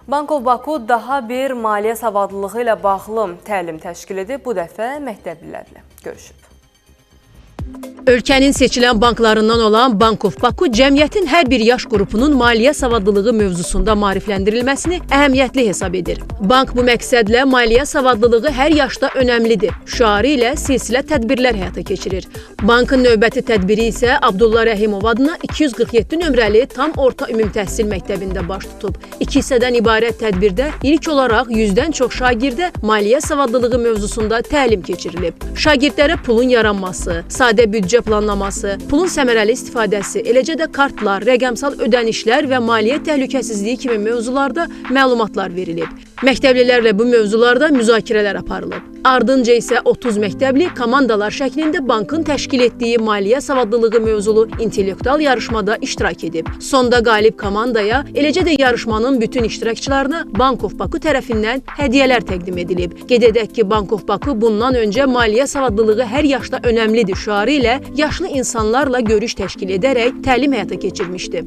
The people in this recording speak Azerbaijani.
Bank of Baku daha bir maliyyə savadlılığı ilə bağlı təlim təşkil edib, bu dəfə məktəblilərlə görüşüb. Ölkənin seçilən banklarından olan Bank of Baku cəmiyyətin hər bir yaş qrupunun maliyyə savadlılığı mövzusunda maarifləndirilməsini əhəmiyyətli hesab edir. Bank bu məqsədlə maliyyə savadlılığı hər yaşda önəmlidir şüarı ilə silsilə tədbirlər həyata keçirir. Bankın növbəti tədbiri isə Abdullah Rəhimov adına 247 nömrəli tam orta ümumi təhsil məktəbində baş tutub. 2 hissədən ibarət tədbirdə ilk olaraq 100-dən çox şagirdə maliyyə savadlılığı mövzusunda təlim keçirilib. Şagirdlərə pulun yaranması, sadə büdcə planlaması, pulun səmərəli istifadəsi, eləcə də kartlar, rəqəmsal ödənişlər və maliyyə təhlükəsizliyi kimi mövzularda məlumatlar verilib. Məktəblilərlə bu mövzularda müzakirələr aparılıb. Ardınca isə 30 məktəbli komandalar şəklində bankın təşkil etdiyi maliyyə savadlılığı mövzulu intellektual yarışmada iştirak edib. Sonda qalib komandaya, eləcə də yarışmanın bütün iştirakçılarına Bank of Baku tərəfindən hədiyyələr təqdim edilib. Qeyd edək ki, Bank of Baku bundan öncə maliyyə savadlılığı hər yaşda önəmlidir şüarı ilə yaşlı insanlarla görüş təşkil edərək təlim həyata keçirmişdi.